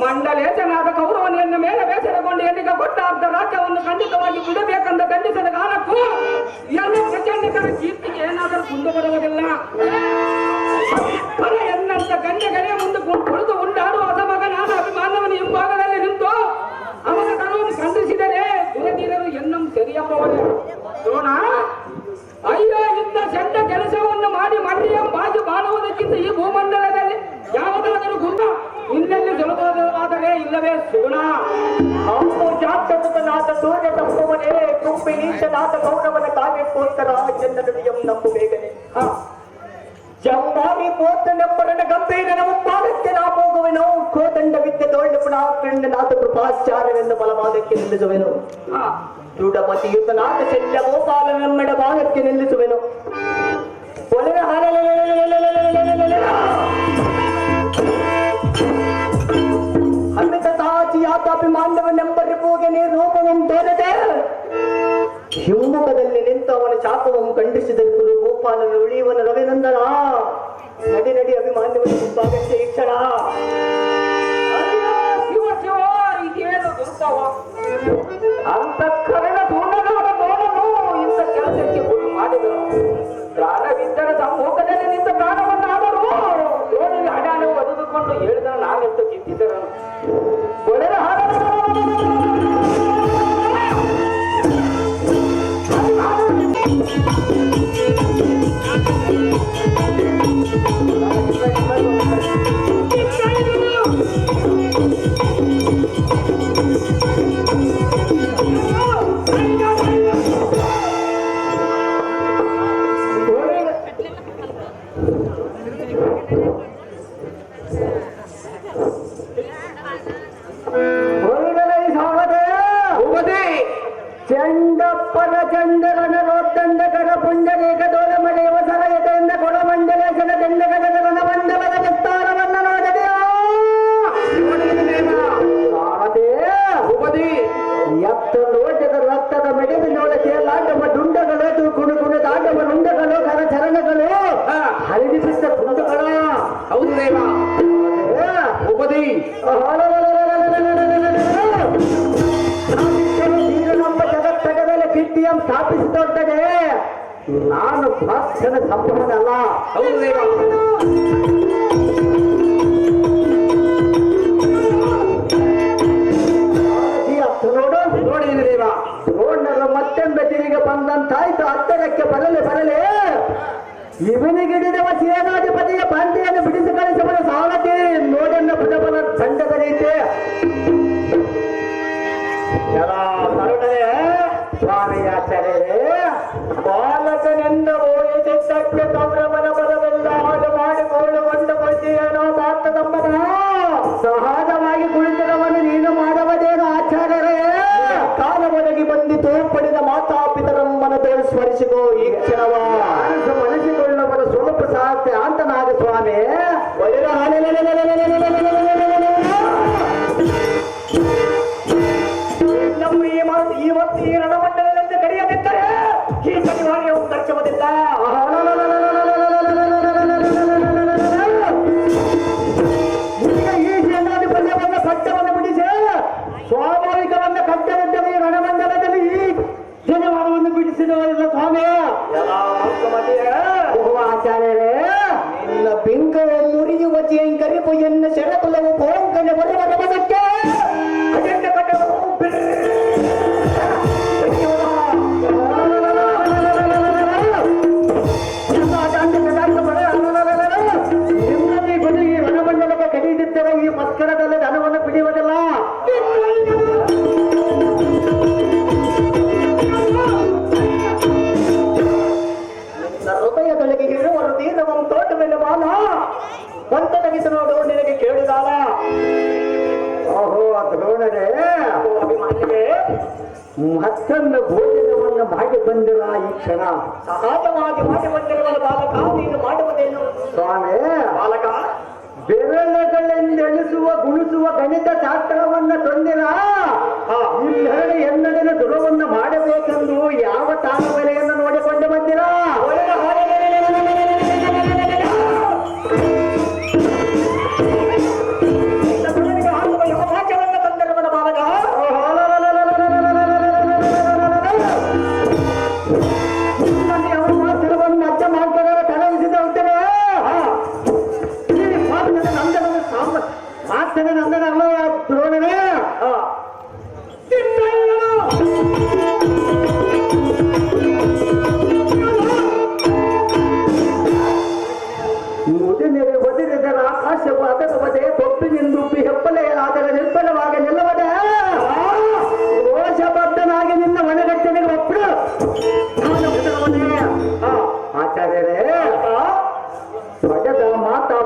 ಮಂಡಲೇಶನಾದ ಕೌರವನಿಯನ್ನು ಮೇಲೆ ಬೇಸರಗೊಂಡು ಎಲ್ಲಿಗೆ ಕೊಟ್ಟ ಅರ್ಧ ರಾಜ್ಯವನ್ನು ಖಂಡಿತವಾಗಿ ಬಿಡಬೇಕೆಂದ ಖಂಡಿಸದ ಕಾಲಕ್ಕೂ ಎಲ್ಲ ಪ್ರಚಂಡಿಕರ ಕೀರ್ತಿಗೆ ಏನಾದರೂ ಮುಂದೆ ಬರುವುದಿಲ್ಲ. ಎನ್ನಂತ ಗಂಡಗನೇ ಮುಂದೆ ಕುಳಿತು ಉಂಡಾಡುವ ಅಸಮಗನಾದ ಅಭಿಮಾನವನು ಹಿಂಭಾಗದಲ್ಲಿ ನಿಂತು ಅವನ ಕರುವನ್ನು ಖಂಡಿಸಿದರೆ ದುರದೀರರು ಎನ್ನಂ ಸರಿಯಪ್ಪವನೇ ದ್ರೋಣ. ಅಯ್ಯೋ, ಇಂಥ ಚೆಂದ ಕೆಲಸವನ್ನು ಮಾಡಿ ಮಂಡಿಯ ಬಾಜು ಬಾಳುವುದಕ್ಕಿಂತ ಈ ಭೂಮಂಡಲದಲ್ಲಿ ಯಾವುದಾದರೂ ಗುಣ ಇನ್ನೆಲ್ಲಿ ಸುಲಭವಾದರೆ ಇಲ್ಲವೇ ಸುಗುಣ. ಅಪ್ಪು ಜಾತಕನಾದ ಸೂರ್ಯ ತಪ್ಪುವನೇ ಕುಂಪಿ ಈಶನಾದ ಕೌರವನ ಕಾರ್ಯಕ್ಕೋಸ್ಕರ ಜನನುಡಿಯಂ ನಂಬು ಬೇಗನೆ. ಜಂಬಾರಿ ಪೋತನೆಂಬರನ ಗಂಭೀರನ ಮುಂಭಾಗಕ್ಕೆ ನಾ ಹೋಗುವೆನು. ಕೋದಂಡ ವಿದ್ಯೆ ತೋಳ್ಳು ಪುಣಾಕಂಡನಾದ ಕೃಪಾಚಾರ್ಯನೆಂದು ಬಲವಾದಕ್ಕೆ ನಿಲ್ಲಿಸುವೆನು. ದೃಢಮತಿಯುತನಾದ ಶಲ್ಯ ಗೋಪಾಲನೆಂಬಡ ಭಾಗಕ್ಕೆ ನಿಲ್ಲಿಸುವೆನು. ಅಮಿತ ತಾಚಿಯಾತಾಭಿಮಾನವನೆಂಬರಿ ಪೂಗೆನೆ ರೂಪವಂ ತೋರದೆ ಹಿಮ್ಮುಖದಲ್ಲಿ ನಿಂತು ಅವನ ಶಾಪವನ್ನು ಖಂಡಿಸಿದರು. ಗೋಪಾಲನ ಉಳಿಯುವನ ರವಿನಂದನ ನಡಿ ನಡಿ ಅಭಿಮಾನ್ಯವನ್ನು ಮುಂಭಾಗಕ್ಕೆ ಈ ಕ್ಷಣ. ಶಿವ ಶಿವ, ಇದೇನು ದುರ್ಭವ! ಅಂತ ಕರಣ ದೂರನಾದ ದೋಣನು ಇಂಥ ಕೆಲಸಕ್ಕೆ ಗುರಿ ಮಾಡಿದರು. ಪ್ರಾಣವಿದ್ದರ ಸಮ್ಮುಖದಲ್ಲಿ ನಿಂತ ಪ್ರಾಣವನ್ನಾದರೂ ದೋಣಿಗೆ ಹಣಾನು ಒದಗಿಕೊಂಡು ಹೇಳಿದ ನಾನೆಂತ ಚಿಂತಿಸಿದರು. ಒಳ್ಳೆಯ ಚಂಡಪ್ಪನ ಚಂಡಗನ ರೋತ್ತಂಡಕರ ಪುಂಡರೀಕ ದೋಲಮಳೆಯವ ಸರಯತೆಯಿಂದ ಕೊಡಮಂಡಲೇಶನ ದಂಡಗನ ಮಂಡಲದ ವಿಸ್ತಾರವನ್ನ ನೋಡಿದೆಯೋ ಎತ್ತ ಲೋಟದ ರಕ್ತದ ಮೆಡಿವಿನೊಳ ತೇಲಾಟವ ಡುಂಡಗಳು ಕುಣುಕುಣ ದಾಟವ ನುಂಡಗಳು ಕರ ಚರಣಗಳು ಹರಿದಿಸಿದ್ದ ಕುಂಟುಗಳ. ಹೌದು ದೇವ, ಉಪದಿ ನಮ್ಮ ಜಗತ್ತಗದಲ್ಲಿ ಕೀರ್ತಿಯಂ ಸ್ಥಾಪಿಸಿದೊಡ್ಡದೆ ನಾನು ಭಕ್ತನ ಸಂಪನ್ನಲ್ಲ. ಹೌದು ದೇವ, ನೋಡಿದ್ದೀನಿ ದೇವ. ದ್ರೋಣರು ಮತ್ತೆಂಬೆ ತಿರುಗಿ ಬಂದಂತಾಯ್ತು. ಹತ್ತರಕ್ಕೆ ಬರಲೆ ಇವನಿಗಿಡಿದವ ಸೇನಾಧಿಪತಿಯ ಬಂದಿಯನ್ನು ಬಿಡಿಸಿ ಕಳಿಸುವ ಸಾಲತೆ ನೋಡನ್ನ ಬುಧಬಲ ತಂಡದಲ್ಲೈತೆ. ಸ್ವಾಮಿಯಾಚಾರ್ಯರೇ, ಬಾಲಕನೆಂದ ಓದಿದ್ದಕ್ಕೆ ಕೌರವನ ಬಲವೆಲ್ಲ ಹಾಳು ಮಾಡಿಕೊಳ್ಳುಕೊಂಡು ಬಂದಿಯೇನೋ ಭಾರತದಮ್ಮನ. ಸಹಜವಾಗಿ ಕುಳಿತದವನು ನೀನು ಮಾಡುವುದೇನು ಆಚಾರ್ಯರೇ? ಕಾಲ ಒದಗಿ ಬಂದಿತು, ಪಡೆದ ಮಾತಾಪಿತರಮ್ಮನ ದೇವರು ಸ್ಮರಿಸಿಕೋ ಈ ಕ್ಷಣವ. ಮನಸ್ಸಿಕೊಳ್ಳುವ ಸ್ವಲ್ಪ ಸಾಧ್ಯ ಅಂತನಾಗ ಸ್ವಾಮಿ. ಇವತ್ತು ಈ ರಣಮಂಡಲದಲ್ಲಿ ಕಡಿಯದಿದ್ದರೆ ಈ ಕಡಿವಾಣಿಯ ಉತ್ತರಿಸುವುದಿಲ್ಲ. ಈ ಸೇನಾಧಿಪತ್ಯವನ್ನ ಕಟ್ಟವನ್ನು ಬಿಡಿಸಿ ಸ್ವಾಭಾವಿಕವನ್ನ ಕಟ್ಟದಿದ್ದರೆ ಈ ರಣಮಂಡಲದಲ್ಲಿ ಈ ಜನವಾರವನ್ನು ಬಿಡಿಸಿದವರಿಲ್ಲ ಸ್ವಾಮಿ. ಆಚಾರ್ಯರೇ, ನಿನ್ನ ಬಿಂಕವ ಮುರಿಯುವ ಕರಿಪು ಎನ್ನ ಶರಕುಲವು ಕೋಂಕಣ ಬರುವ ನಮನಕ್ಕೆ ಅಜೆಂಡ ಕಟ್ಟವು ಈ ರಣಮಂಡಲಕ್ಕೆ ಕಡಿದಿದ್ದರೆ ಈ ಮಸ್ಕರದಲ್ಲಿ ಧನವನ್ನು ಬಿಡುವುದಿಲ್ಲ. ಹೃದಯದೊಳಗೆ ಇರುವರು ತೀರವಂ ತೋಟವೆಲ್ಲ ಬಾಲ ಸ್ವಂತ ತೆಗೆದು ನೋಡು ನಿನಗೆ ಕೇಳಿದಾಲ. ಓಹೋ ದ್ರೋಣರೇ, ಅಭಿಮಾನಿಗೆ ಮತ್ತೊಂದು ಭೋಜನವನ್ನು ಮಾಡಿ ಬಂದಿರ ಈ ಕ್ಷಣ. ಸಹಜವಾಗಿ ಮಾಡಿ ಬಂದಿರುವ ಬಾಲಕ ನೀನು ಮಾಡುವುದೇನು ಸ್ವಾಮಿ? ಬಾಲಕ, ಬೆರಳುಗಳೆಂದೆಣಿಸುವ ಗುಣಿಸುವ ಗಣಿತ ಶಾಸ್ತ್ರವನ್ನ ತಂದಿರ. ಇಲ್ಲೆರಡು ಎನ್ನಡಿನ ದುರವನ್ನು ಮಾಡಬೇಕೆಂದು ಯಾವ ತಾಳಬೆಲೆಯನ್ನು ನೋಡಿಕೊಂಡು ಬಂದಿರಾ? ಹಾಕುವ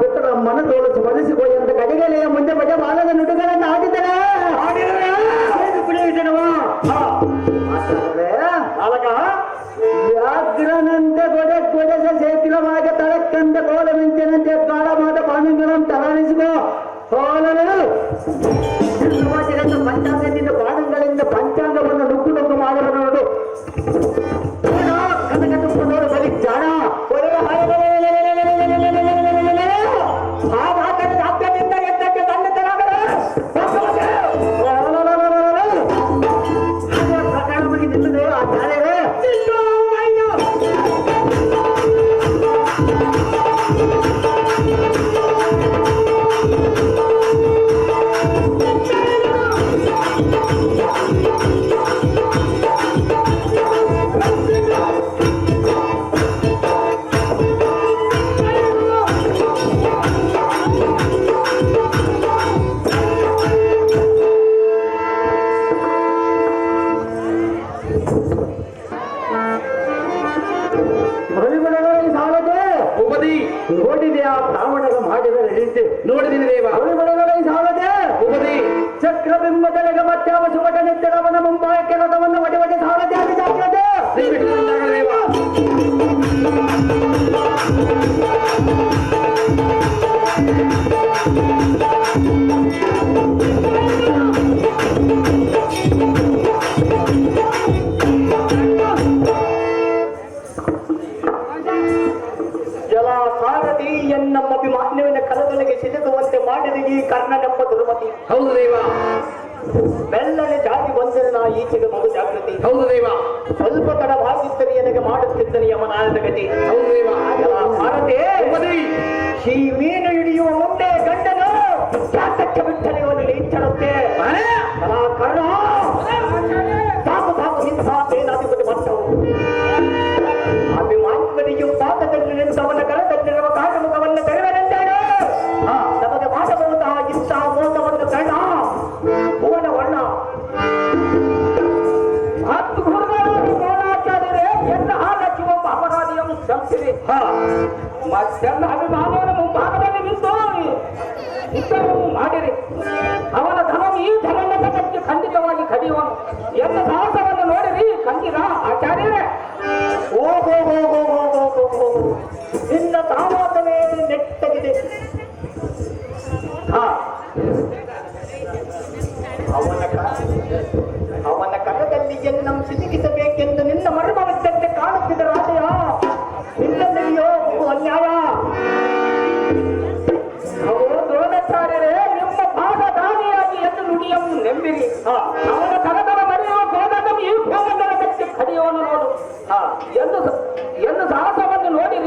ಪುತ್ರ ಮನದೋಳು ಸ್ಮರಿಸಿಕೋ ಎಂದ ಕಡೆಗೆಲೆಯ ಮುಂದೆ ಬಡ ಬಾಲದ ನುಡಿಗಳನ್ನು ಆಡಿದನ ವ್ಯಾಘ್ರನಂತೆ ಗೊಡೆಸ ಶೇಖರವಾಗ ತಳಕ್ಕಂದ ಕೋಲ ಮಿಂಚಿನಂತೆ ಕಾಳವಾದ ಪಾನಗಳನ್ನು ತಲಾಣಿಸಿಕೋ ಕೋಲನು ಪಂಚಾಂಗದಿಂದ ಬಾಣಗಳಿಂದ ಪಂಚಾಂಗವನ್ನು ನುಗ್ಗು ನುಗ್ಗು ಮಾಡಬಹುದು ಕನಕಟುಪ್ಪನವರು ಬಲಿ ಜಾಣ ಆ ಮಾತನ್ನು ಶಾಬ್ದದಿಂದ ಎದ್ದಕ್ಕೆ ಸಣ್ಣತನಾಗದ ಪ್ರಕರಣ ಮುಗಿದಿಲ್ಲದೆ ಆ ಜಾಳೆಯೇ ನೋಡಿದೆಯಾ ಬ್ರಾಹ್ಮಣಗ ಮಾಡಿದ ನಡೀತೆ ನೋಡಿದೀನಿ ದೇವ. ಸಾಲದೆ ಉಪದಿ ಚಕ್ರಬಿಂಬದಲೆಗ ಮತ್ಯಾವ ಸುಮಟ ನಿತ್ಯಗವನ ಮುಂಬಾಯಕ್ಕೆ ರಥವನ್ನು ಒಡೆ ಸಾಲದೆ ಆಗಿ ಜಾಗ್ರತೆ ದೇವ. ಸಾರಥಿ ಎನ್ನಮ್ಮ ಅಭಿಮಾನ್ಯವಿನ ಕರದೊಳಗೆ ಸಿಲುಕುವಂತೆ ಮಾಡಿದ ಈ ಕರ್ಣನೆಂಬ ದುರ್ಮತಿ. ಹೌದು ದೇವ. ಬೆಲ್ಲನೆ ಜಾತಿ ಬಂದಿರನ ಈಚೆಗೆ ಮಗು ಜಾಗೃತಿ. ಹೌದು ದೇವ. ಸ್ವಲ್ಪ ತಡವಾಗಿದ್ದರೆ ನನಗೆ ಮಾಡುತ್ತಿದ್ದರೆ ಯಮನಾಯನ ಗತಿ. ಹೌದು ದೇವ. ಸಾರಥಿ ಉಪದಿ ಈ ಮೀನು ಹಿಡಿಯುವ ಮುಂದೆ ಗಂಡನು ಜಾತಕ್ಕೆ ಬಿಟ್ಟರೆ ಇವನಿಗೆ ಇಚ್ಚರುತ್ತೆ. ಕರ್ಣ ಸಾಕು ಸಾಕು ನಿಂತ ಏನಾಧಿಪತಿ ಮಟ್ಟವು ಅಭಿಮಾನ್ಯನಿಗೆ ಪಾದದಲ್ಲಿ ನಿಂತವನ ಕರದಲ್ಲಿರುವ ಕಾಟಮುಖವನ್ನು ತೆರವೆನೆಂದಾನೆ. ನಮಗೆ ಮಾಡಬಹುದಾ ಇಂತಹ ಮೋಸವನ್ನು ಕರ್ಣ ಭುವನ ವರ್ಣ ಹತ್ತು ಗುರುಗಳಾಗಿ ದ್ರೋಣಾಚಾರ್ಯರೇ ಎನ್ನ ಹಾಲಕ್ಕಿ ಒಬ್ಬ ಅಪರಾಧಿಯನ್ನು ಕ್ಷಮಿಸಿರಿ. ಮತ್ತೆಲ್ಲ ಅಭಿಮಾನಿಗಳ ಮುಂಭಾಗದಲ್ಲಿ ನಿಂತು ಯುದ್ಧವನ್ನು ಮಾಡಿರಿ. ಅವನ ಧನವು ಈ ಧನಕ್ಕೆ ಖಂಡಿತವಾಗಿ ಕಡಿಯುವನು ಎನ್ನ ಸಾಹಸವನ್ನು ನೋಡಿರಿ. ಕಂದಿರ ಆಚಾರ್ಯರೇ ಓಹೋ ನಿನ್ನ ತಾವಾತವೇ ನೆಟ್ಟಗಿದೆ. ಅವನ ಕರದಲ್ಲಿ ಎನ್ನಂ ಸಿಲುಕಿಸಬೇಕೆಂದು ನಿನ್ನ ಮರ್ಮವಿದ್ದಂತೆ ಕಾಣುತ್ತಿದ್ದ ರಾಜಯ ನಿನ್ನಲ್ಲಿಯೋ ಅನ್ಯಾಯ. ದ್ರೋಣಾಚಾರ್ಯರೇ ನಿಮ್ಮ ಭಾಗದಾನಿಯಾಗಿ ಎಂದು ನುಡಿಯನ್ನು ನೆಂಬಿರಿ. ಅವನ ಕರದರ ಮರೆಯುವ ಕೋದನ್ನು ಈ ಭೂಮಂಡಲಕ್ಕೆ ಕಡಿಯುವನು ನೋಡು ಎಂದು ಸಾಹಸವನ್ನು ನೋಡಿ